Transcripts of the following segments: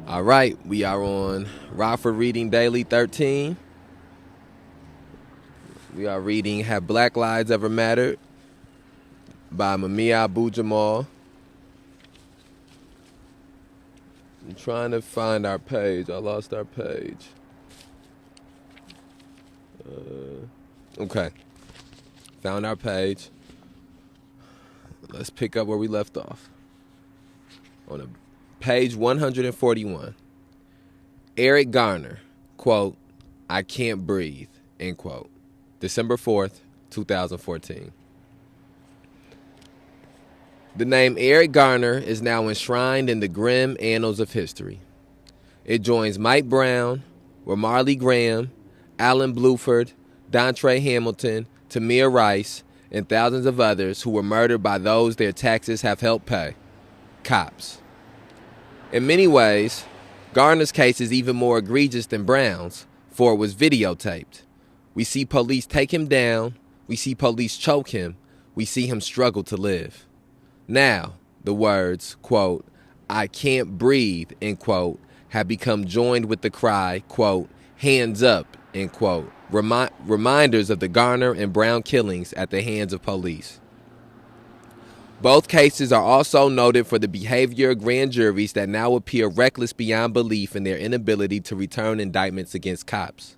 All right, we are on Rockford Reading Daily 13. We are reading Have Black Lives Ever Mattered by Mumia Abu-Jamal. I'm trying to find our page. I lost our page. Okay. Found our page. Let's pick up where we left off. On page 141. Eric Garner, quote, "I can't breathe," end quote. December 4th, 2014. The name Eric Garner is now enshrined in the grim annals of history. It joins Mike Brown, Ramarley Graham, Alan Bluford, Dontre Hamilton, Tamir Rice, and thousands of others who were murdered by those their taxes have helped pay, cops. In many ways, Garner's case is even more egregious than Brown's, for it was videotaped. We see police take him down, we see police choke him, we see him struggle to live. Now, the words, quote, "I can't breathe," end quote, have become joined with the cry, quote, "hands up," end quote, reminders of the Garner and Brown killings at the hands of police. Both cases are also noted for the behavior of grand juries that now appear reckless beyond belief in their inability to return indictments against cops.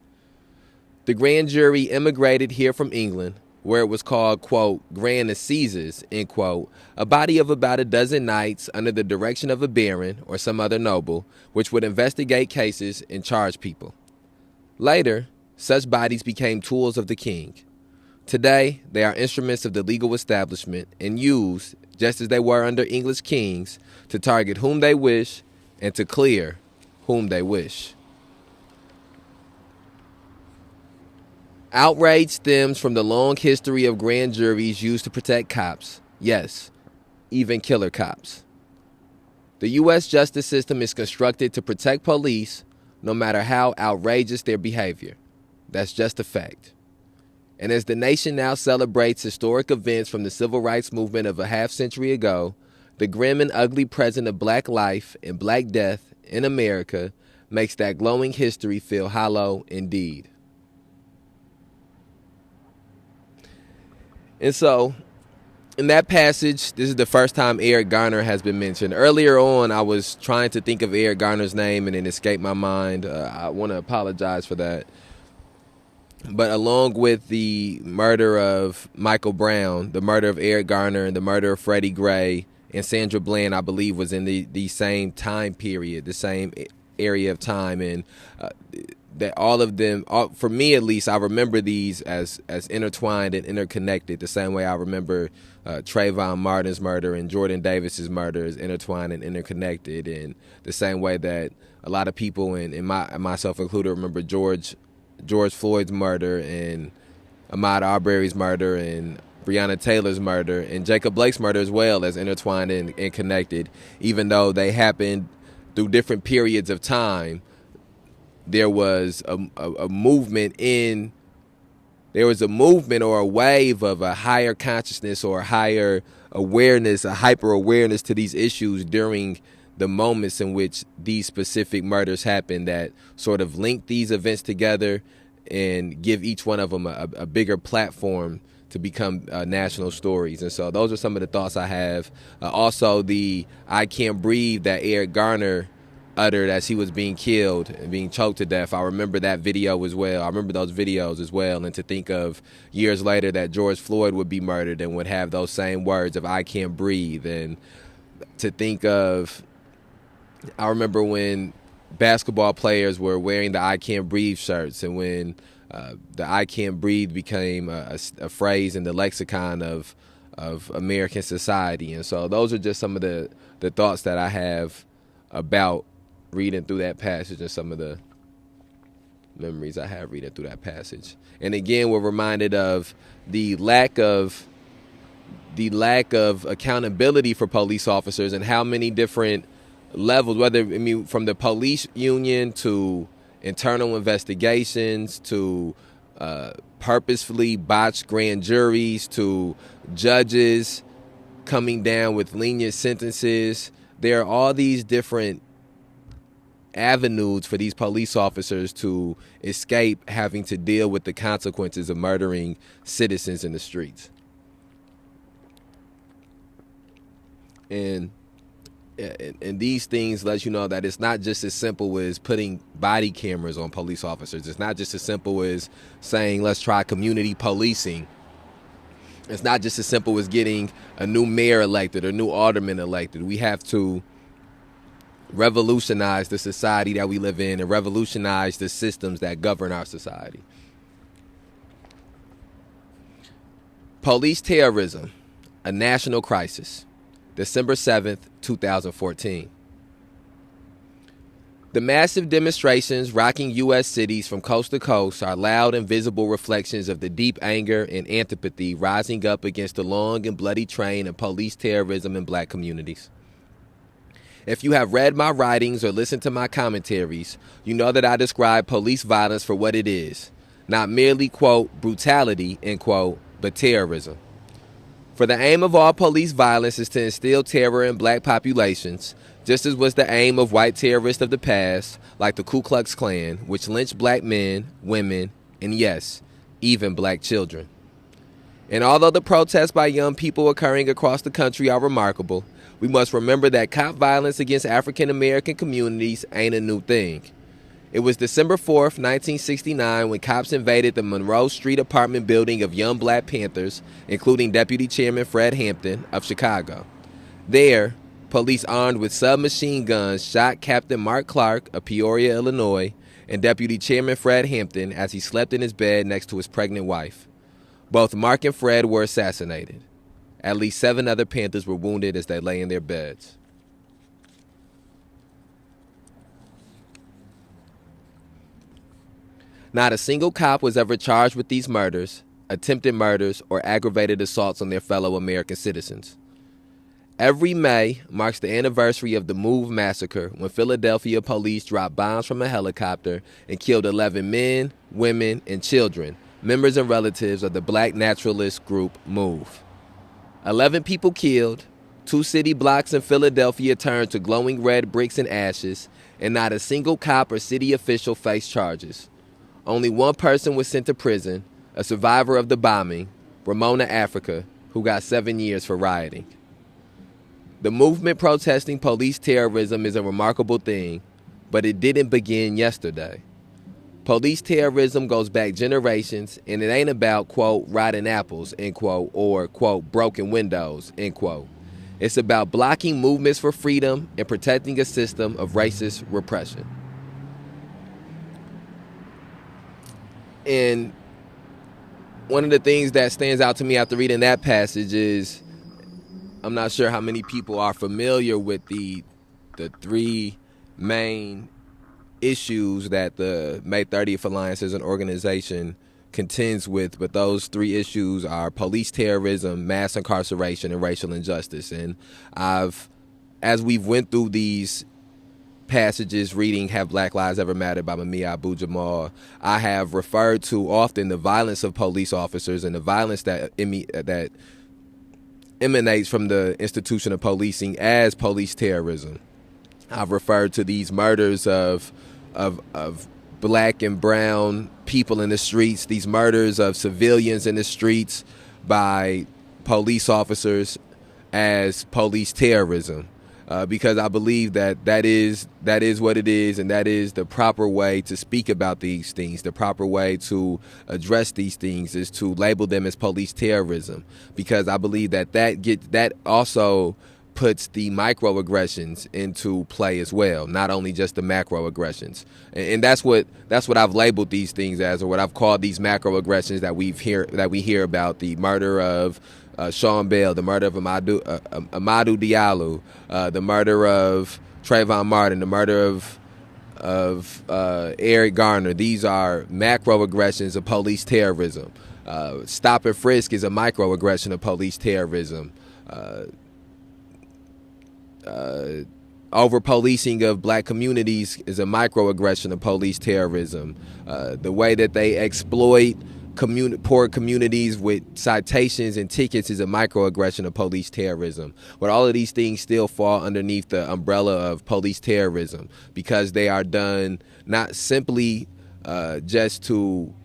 The grand jury immigrated here from England, where it was called, quote, Grand Assizes, end quote, a body of about a dozen knights under the direction of a baron or some other noble, which would investigate cases and charge people. Later, such bodies became tools of the king. Today, they are instruments of the legal establishment and used, just as they were under English kings, to target whom they wish and to clear whom they wish. Outrage stems from the long history of grand juries used to protect cops. Yes, even killer cops. The U.S. justice system is constructed to protect police, no matter how outrageous their behavior. That's just a fact. And as the nation now celebrates historic events from the civil rights movement of a half-century ago, the grim and ugly present of black life and black death in America makes that glowing history feel hollow indeed. And so, in that passage, this is the first time Eric Garner has been mentioned. Earlier on, I was trying to think of Eric Garner's name and it escaped my mind. I want to apologize for that. But along with the murder of Michael Brown, the murder of Eric Garner, and the murder of Freddie Gray and Sandra Bland, I believe, was in the same time period, the same area of time. And that all of them, for me at least, I remember these as intertwined and interconnected, the same way I remember Trayvon Martin's murder and Jordan Davis's murder is intertwined and interconnected, and the same way that a lot of people, and myself included, remember George Floyd's murder and Ahmaud Arbery's murder and Breonna Taylor's murder and Jacob Blake's murder as well as intertwined and connected, even though they happened through different periods of time. There was a movement or a wave of a higher consciousness or a higher awareness, a hyper awareness to these issues during the moments in which these specific murders happened that sort of link these events together and give each one of them a bigger platform to become national stories. And so those are some of the thoughts I have. Also, the "I can't breathe" that Eric Garner uttered as he was being killed and being choked to death. I remember that video as well. I remember those videos as well. And to think of years later that George Floyd would be murdered and would have those same words of "I can't breathe." And to think of, I remember when basketball players were wearing the "I can't breathe" shirts, and when the "I can't breathe" became a phrase in the lexicon of American society. And so those are just some of the thoughts that I have about reading through that passage and some of the memories I have reading through that passage. And again, we're reminded of the lack of accountability for police officers and how many different levels, from the police union to internal investigations to purposefully botched grand juries to judges coming down with lenient sentences. There are all these different avenues for these police officers to escape having to deal with the consequences of murdering citizens in the streets. And these things let you know that it's not just as simple as putting body cameras on police officers. It's not just as simple as saying, let's try community policing. It's not just as simple as getting a new mayor elected or new alderman elected. We have to revolutionize the society that we live in and revolutionize the systems that govern our society. Police terrorism, a national crisis. December 7th, 2014. The massive demonstrations rocking U.S. cities from coast to coast are loud and visible reflections of the deep anger and antipathy rising up against the long and bloody train of police terrorism in black communities. If you have read my writings or listened to my commentaries, you know that I describe police violence for what it is, not merely, quote, brutality, end quote, but terrorism. For the aim of all police violence is to instill terror in black populations, just as was the aim of white terrorists of the past, like the Ku Klux Klan, which lynched black men, women, and yes, even black children. And although the protests by young people occurring across the country are remarkable, we must remember that cop violence against African American communities ain't a new thing. It was December 4th, 1969, when cops invaded the Monroe Street apartment building of young Black Panthers, including Deputy Chairman Fred Hampton of Chicago. There, police armed with submachine guns shot Captain Mark Clark of Peoria, Illinois, and Deputy Chairman Fred Hampton as he slept in his bed next to his pregnant wife. Both Mark and Fred were assassinated. At least 7 other Panthers were wounded as they lay in their beds. Not a single cop was ever charged with these murders, attempted murders, or aggravated assaults on their fellow American citizens. Every May marks the anniversary of the Move Massacre, when Philadelphia police dropped bombs from a helicopter and killed 11 men, women, and children, members and relatives of the black naturalist group Move. 11 people killed, 2 city blocks in Philadelphia turned to glowing red bricks and ashes, and not a single cop or city official faced charges. Only one person was sent to prison, a survivor of the bombing, Ramona Africa, who got 7 years for rioting. The movement protesting police terrorism is a remarkable thing, but it didn't begin yesterday. Police terrorism goes back generations, and it ain't about, quote, rotten apples, end quote, or, quote, broken windows, end quote. It's about blocking movements for freedom and protecting a system of racist repression. And one of the things that stands out to me after reading that passage is, I'm not sure how many people are familiar with the 3 main issues that the May 30th Alliance as an organization contends with, but those 3 issues are police terrorism, mass incarceration, and racial injustice. And as we've went through these passages reading Have Black Lives Ever Mattered by Mumia Abu-Jamal, I have referred to often the violence of police officers and the violence that emanates from the institution of policing as police terrorism. I've referred to these murders of black and brown people in the streets, these murders of civilians in the streets by police officers as police terrorism, because I believe that is what it is, and that is the proper way to speak about these things. The proper way to address these things is to label them as police terrorism, because I believe that also puts the microaggressions into play as well, not only just the macroaggressions. And that's what I've labeled these things as, or what I've called these macroaggressions that we hear about: the murder of Sean Bell, the murder of Amadou Diallo, the murder of Trayvon Martin, the murder of Eric Garner. These are macroaggressions of police terrorism. Stop and frisk is a microaggression of police terrorism. Over-policing of black communities is a microaggression of police terrorism. The way that they exploit poor communities with citations and tickets is a microaggression of police terrorism. But all of these things still fall underneath the umbrella of police terrorism because they are done not simply just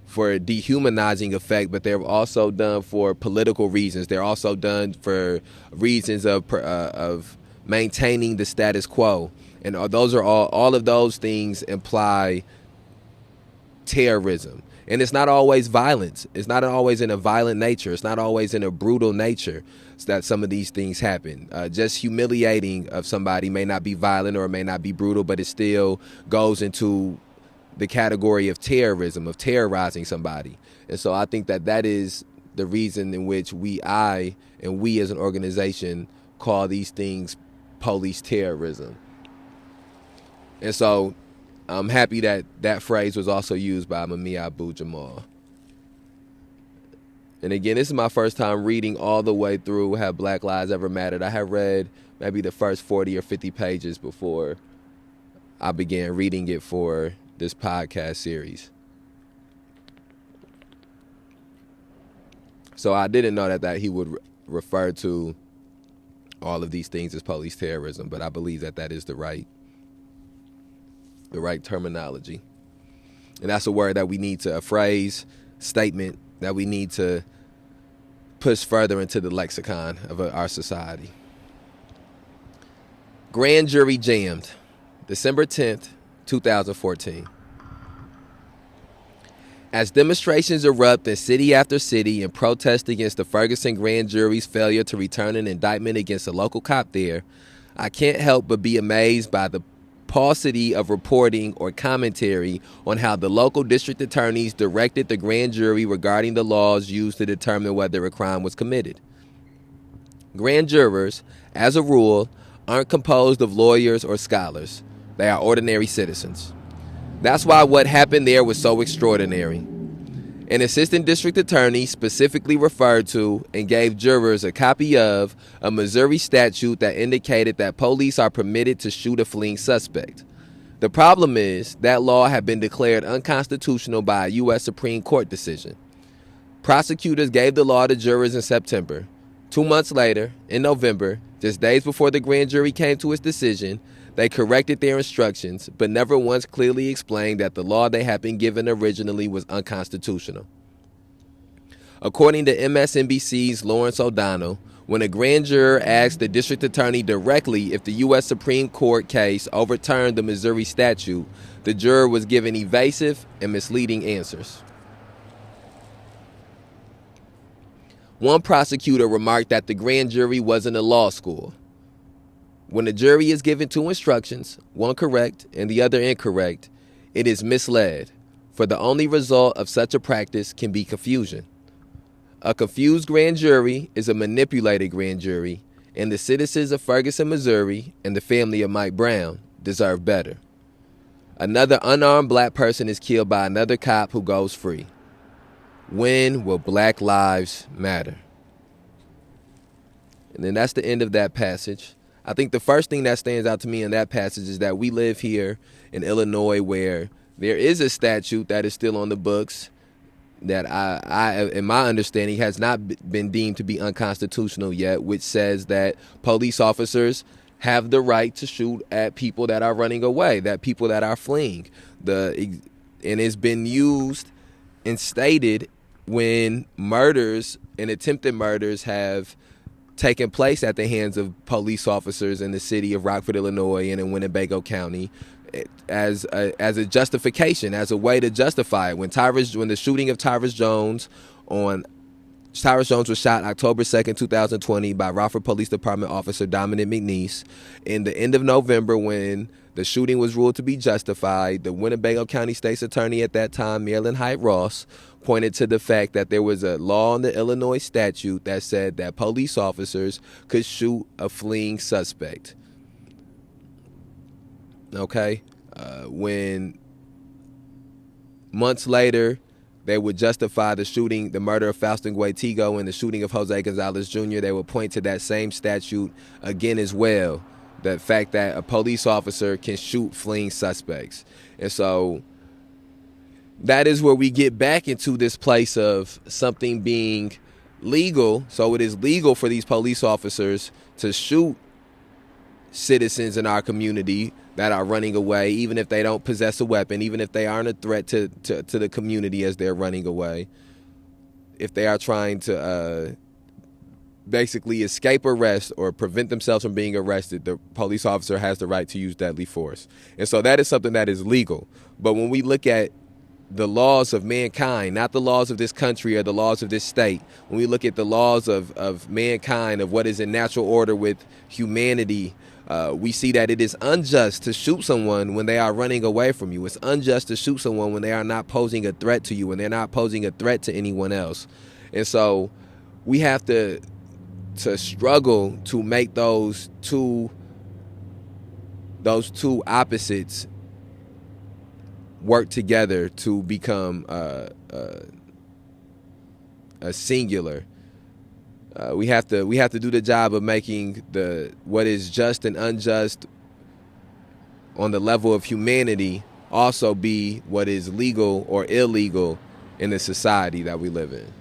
for a dehumanizing effect, but they're also done for political reasons. They're also done for reasons of maintaining the status quo. And those are all of those things imply terrorism. And it's not always violence. It's not always in a violent nature. It's not always in a brutal nature that some of these things happen. Just humiliating of somebody may not be violent or it may not be brutal, but it still goes into the category of terrorism, of terrorizing somebody. And so I think that is the reason in which we as an organization call these things police terrorism. And so I'm happy that phrase was also used by Mumia Abu-Jamal. And again, this is my first time reading all the way through Have Black Lives Ever Mattered. I have read maybe the first 40 or 50 pages before I began reading it for this podcast series. So I didn't know that he would refer to all of these things as police terrorism, but I believe that is the right terminology. And that's a word that we need to, a phrase, statement that we need to push further into the lexicon of our society. Grand jury jammed, December 10th, 2014. As demonstrations erupt in city after city in protest against the Ferguson grand jury's failure to return an indictment against a local cop there, I can't help but be amazed by the paucity of reporting or commentary on how the local district attorneys directed the grand jury regarding the laws used to determine whether a crime was committed. Grand jurors, as a rule, aren't composed of lawyers or scholars. They are ordinary citizens. That's why what happened there was so extraordinary. An assistant district attorney specifically referred to and gave jurors a copy of a Missouri statute that indicated that police are permitted to shoot a fleeing suspect. The problem is that law had been declared unconstitutional by a U.S. Supreme Court decision. Prosecutors gave the law to jurors in September. 2 months later, in November, just days before the grand jury came to its decision, they corrected their instructions, but never once clearly explained that the law they had been given originally was unconstitutional. According to MSNBC's Lawrence O'Donnell, when a grand juror asked the district attorney directly if the U.S. Supreme Court case overturned the Missouri statute, the juror was given evasive and misleading answers. One prosecutor remarked that the grand jury wasn't a law school. When a jury is given two instructions, one correct and the other incorrect, it is misled, for the only result of such a practice can be confusion. A confused grand jury is a manipulated grand jury, and the citizens of Ferguson, Missouri, and the family of Mike Brown deserve better. Another unarmed black person is killed by another cop who goes free. When will Black Lives Matter? And then that's the end of that passage. I think the first thing that stands out to me in that passage is that we live here in Illinois where there is a statute that is still on the books that I in my understanding, has not been deemed to be unconstitutional yet, which says that police officers have the right to shoot at people that are running away, that people that are fleeing. And it's been used and stated when murders and attempted murders have taken place at the hands of police officers in the city of Rockford, Illinois, and in Winnebago County, as a justification, as a way to justify it. When the shooting of Tyrus Jones was shot October 2nd, 2020 by Rockford Police Department officer Dominic McNeese. In the end of November, when the shooting was ruled to be justified, the Winnebago County State's Attorney at that time, Marilyn Height Ross, pointed to the fact that there was a law in the Illinois statute that said that police officers could shoot a fleeing suspect. Okay? When months later, they would justify the murder of Faustin Guaitigo and the shooting of Jose Gonzalez Jr., they would point to that same statute again as well. The fact that a police officer can shoot fleeing suspects. And so that is where we get back into this place of something being legal. So it is legal for these police officers to shoot citizens in our community that are running away, even if they don't possess a weapon, even if they aren't a threat to the community as they're running away. If they are trying to basically escape arrest or prevent themselves from being arrested, the police officer has the right to use deadly force. And so that is something that is legal. But when we look at the laws of mankind, not the laws of this country or the laws of this state, when we look at the laws of mankind, of what is in natural order with humanity, we see that it is unjust to shoot someone when they are running away from you. It's unjust to shoot someone when they are not posing a threat to you, when they're not posing a threat to anyone else. And so we have to struggle to make those two opposites work together to become a singular. We have to do the job of making what is just and unjust on the level of humanity also be what is legal or illegal in the society that we live in.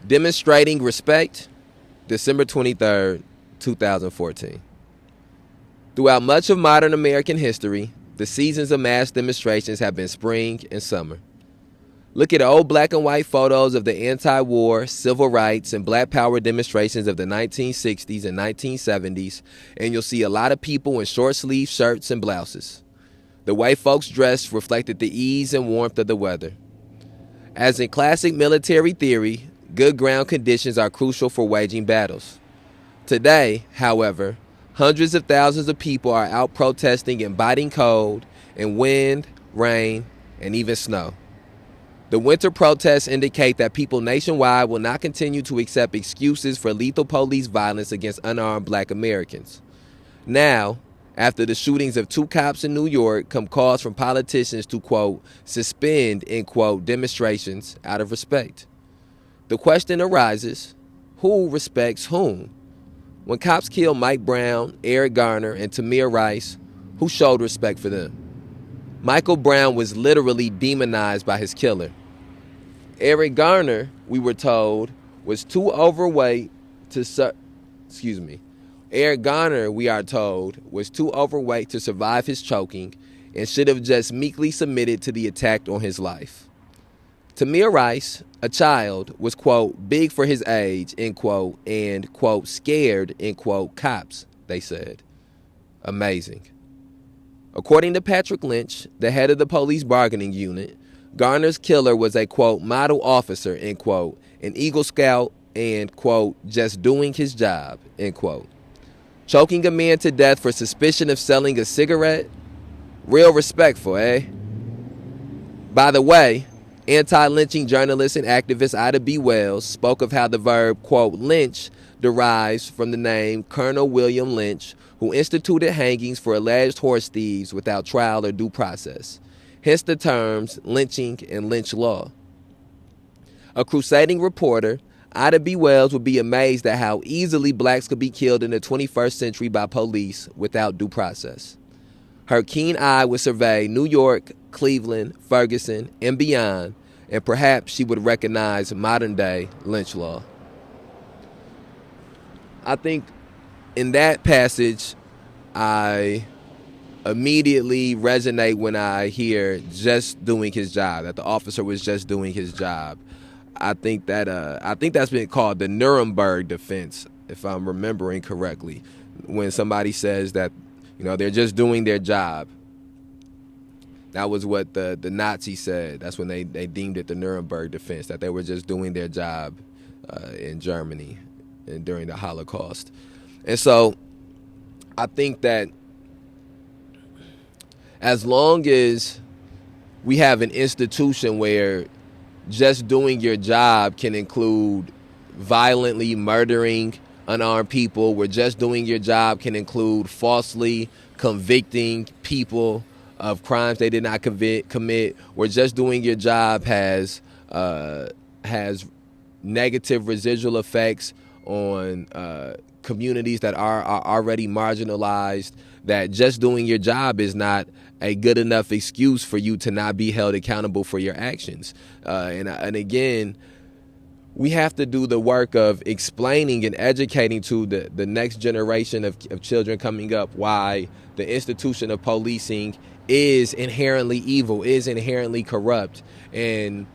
Demonstrating respect, December 23rd, 2014. Throughout much of modern American history, the seasons of mass demonstrations have been spring and summer. Look at old black and white photos of the anti-war, civil rights, and black power demonstrations of the 1960s and 1970s, and you'll see a lot of people in short-sleeved shirts and blouses. The way folks dressed reflected the ease and warmth of the weather. As in classic military theory, good ground conditions are crucial for waging battles. Today, however, hundreds of thousands of people are out protesting in biting cold, in wind, rain, and even snow. The winter protests indicate that people nationwide will not continue to accept excuses for lethal police violence against unarmed black Americans. Now, after the shootings of 2 cops in New York, come calls from politicians to, quote, suspend, end quote, demonstrations out of respect. The question arises, who respects whom? When cops killed Mike Brown, Eric Garner, and Tamir Rice, who showed respect for them? Michael Brown was literally demonized by his killer. Eric Garner, we were told, was too overweight to Eric Garner, we are told, was too overweight to survive his choking and should have just meekly submitted to the attack on his life. Tamir Rice, a child, was, quote, big for his age, end quote, and, quote, scared, end quote, cops, they said. Amazing. According to Patrick Lynch, the head of the police bargaining unit, Garner's killer was a, quote, model officer, end quote, an Eagle Scout, and, quote, just doing his job, end quote. Choking a man to death for suspicion of selling a cigarette? Real respectful, eh? By the way, anti-lynching journalist and activist Ida B. Wells spoke of how the verb, quote, lynch, derives from the name Colonel William Lynch, who instituted hangings for alleged horse thieves without trial or due process. Hence the terms lynching and lynch law. A crusading reporter, Ida B. Wells would be amazed at how easily blacks could be killed in the 21st century by police without due process. Her keen eye would survey New York, Cleveland, Ferguson, and beyond, and perhaps she would recognize modern-day lynch law. I think in that passage, I immediately resonate when I hear just doing his job, that the officer was just doing his job. I think that's been called the Nuremberg defense, if I'm remembering correctly, when somebody says that, you know, they're just doing their job. That was what the Nazis said. That's when they deemed it the Nuremberg defense, that they were just doing their job in Germany and during the Holocaust. And so I think that as long as we have an institution where just doing your job can include violently murdering unarmed people, where just doing your job can include falsely convicting people of crimes they did not commit, where just doing your job has negative residual effects on communities that are already marginalized, that just doing your job is not a good enough excuse for you to not be held accountable for your actions. And again, we have to do the work of explaining and educating to the next generation of children coming up why the institution of policing is inherently evil, is inherently corrupt. And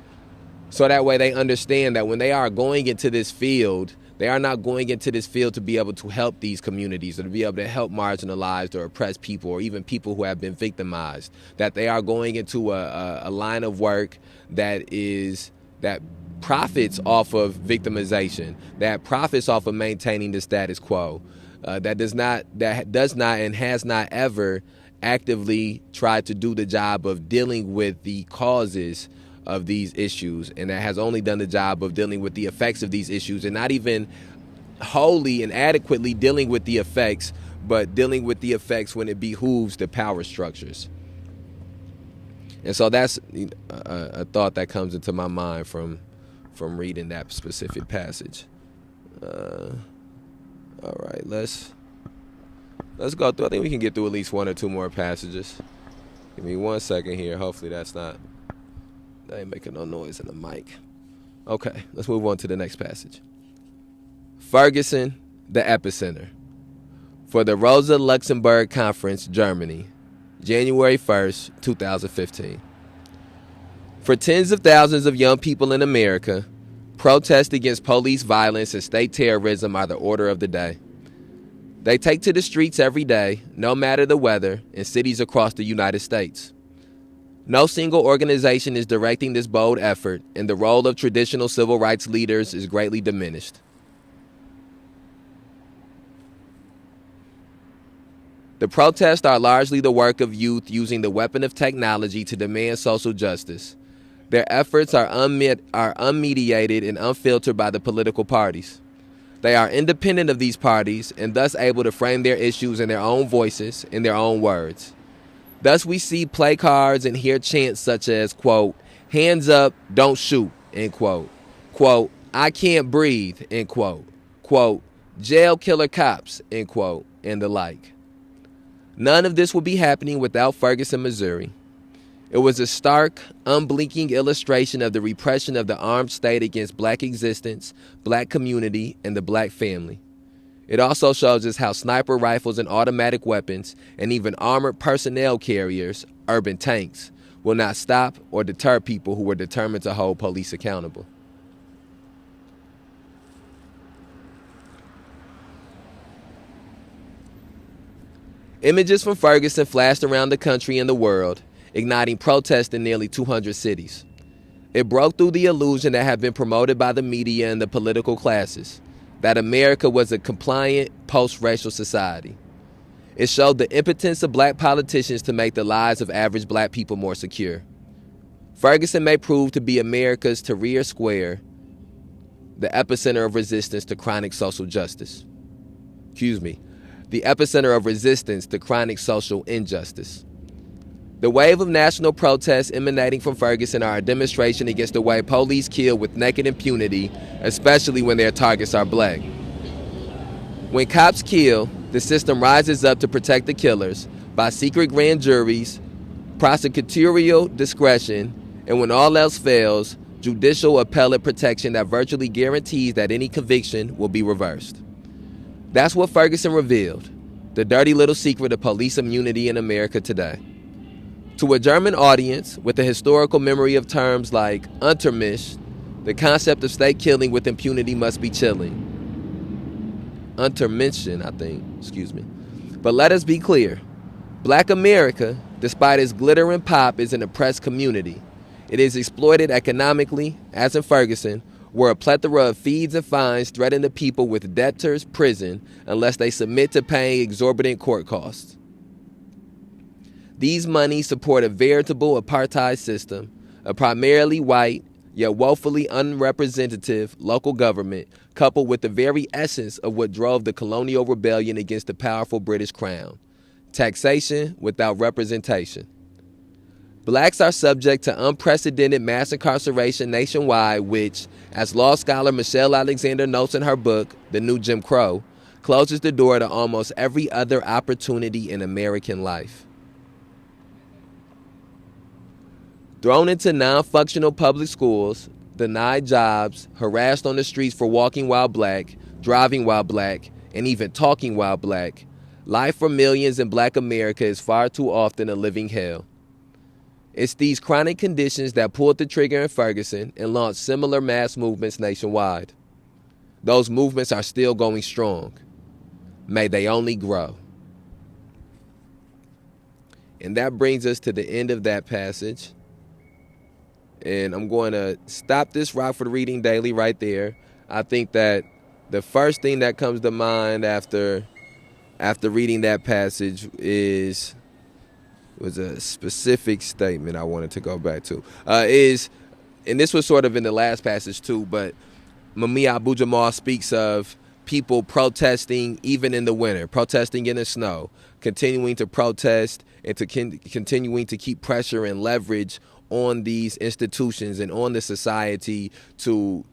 so that way they understand that when they are going into this field, they are not going into this field to be able to help these communities or to be able to help marginalized or oppressed people or even people who have been victimized. That they are going into a line of work that profits off of victimization, that profits off of maintaining the status quo, that does not and has not ever actively tried to do the job of dealing with the causes of these issues, and that has only done the job of dealing with the effects of these issues, and not even wholly and adequately dealing with the effects, but dealing with the effects when it behooves the power structures. And so that's a thought that comes into my mind from reading that specific passage. All right, let's go through. I think we can get through at least one or two more passages. Give me 1 second here. Hopefully that ain't making no noise in the mic. Okay, let's move on to the next passage. Ferguson, the epicenter. For the Rosa Luxemburg Conference, Germany, January 1st, 2015. For tens of thousands of young people in America, protests against police violence and state terrorism are the order of the day. They take to the streets every day, no matter the weather, in cities across the United States. No single organization is directing this bold effort, and the role of traditional civil rights leaders is greatly diminished. The protests are largely the work of youth using the weapon of technology to demand social justice. Their efforts are unmediated and unfiltered by the political parties. They are independent of these parties and thus able to frame their issues in their own voices, in their own words. Thus we see play cards and hear chants such as, quote, hands up, don't shoot, end quote. Quote, I can't breathe, end quote. Quote, jail killer cops, end quote, and the like. None of this would be happening without Ferguson, Missouri. It was a stark, unblinking illustration of the repression of the armed state against black existence, black community, and the black family. It also shows us how sniper rifles and automatic weapons, and even armored personnel carriers, urban tanks, will not stop or deter people who were determined to hold police accountable. Images from Ferguson flashed around the country and the world, igniting protests in nearly 200 cities. It broke through the illusion that had been promoted by the media and the political classes, that America was a compliant, post-racial society. It showed the impotence of black politicians to make the lives of average black people more secure. Ferguson may prove to be America's Tahrir Square, the epicenter of resistance to chronic social justice. The epicenter of resistance to chronic social injustice. The wave of national protests emanating from Ferguson are a demonstration against the way police kill with naked impunity, especially when their targets are black. When cops kill, the system rises up to protect the killers by secret grand juries, prosecutorial discretion, and when all else fails, judicial appellate protection that virtually guarantees that any conviction will be reversed. That's what Ferguson revealed, the dirty little secret of police immunity in America today. To a German audience with a historical memory of terms like Untermisch, the concept of state killing with impunity must be chilling. Untermenschen, But let us be clear. Black America, despite its glitter and pop, is an oppressed community. It is exploited economically, as in Ferguson, where a plethora of fees and fines threaten the people with debtors' prison unless they submit to paying exorbitant court costs. These monies support a veritable apartheid system, a primarily white, yet woefully unrepresentative local government, coupled with the very essence of what drove the colonial rebellion against the powerful British Crown: taxation without representation. Blacks are subject to unprecedented mass incarceration nationwide, which, as law scholar Michelle Alexander notes in her book, The New Jim Crow, closes the door to almost every other opportunity in American life. Thrown into non-functional public schools, denied jobs, harassed on the streets for walking while black, driving while black, and even talking while black, life for millions in black America is far too often a living hell. It's these chronic conditions that pulled the trigger in Ferguson and launched similar mass movements nationwide. Those movements are still going strong. May they only grow. And that brings us to the end of that passage. And I'm going to stop this Rockford Reading Daily right there. I think that the first thing that comes to mind after reading that passage was a specific statement I wanted to go back to. And this was sort of in the last passage too, but Mumia Abu-Jamal speaks of people protesting even in the winter, protesting in the snow, continuing to protest and continuing to keep pressure and leverage on these institutions and on the society to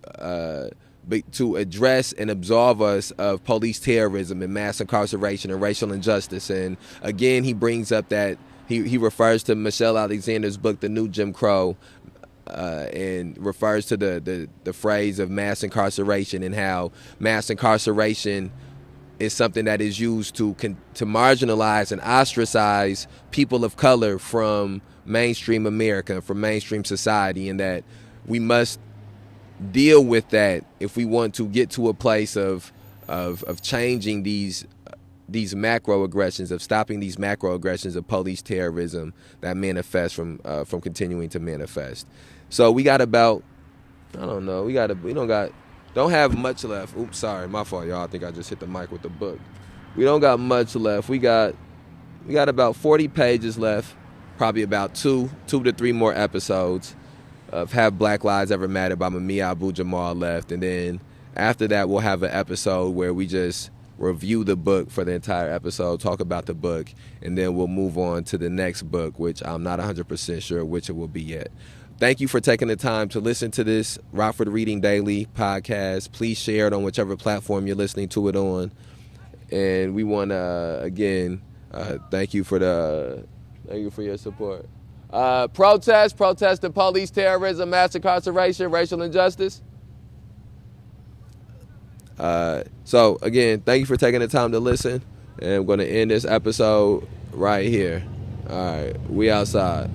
address and absolve us of police terrorism and mass incarceration and racial injustice. And again, he brings up that he refers to Michelle Alexander's book, The New Jim Crow, and refers to the phrase of mass incarceration and how mass incarceration is something that is used to marginalize and ostracize people of color from mainstream America, from mainstream society, and that we must deal with that if we want to get to a place of changing these macroaggressions, of stopping these macroaggressions of police terrorism that manifest from continuing to manifest. So we got about, don't have much left. Oops, sorry, my fault, y'all. I think I just hit the mic with the book. We don't got much left. We got about 40 pages left. Probably about two to three more episodes of Have Black Lives Ever Mattered by Mumia Abu-Jamal left. And then after that, we'll have an episode where we just review the book for the entire episode, talk about the book, and then we'll move on to the next book, which I'm not 100% sure which it will be yet. Thank you for taking the time to listen to this Rockford Reading Daily podcast. Please share it on whichever platform you're listening to it on. And we want to, again, thank you for your support. Protest the police terrorism, mass incarceration, racial injustice. So again, thank you for taking the time to listen. And I'm going to end this episode right here. All right, we outside.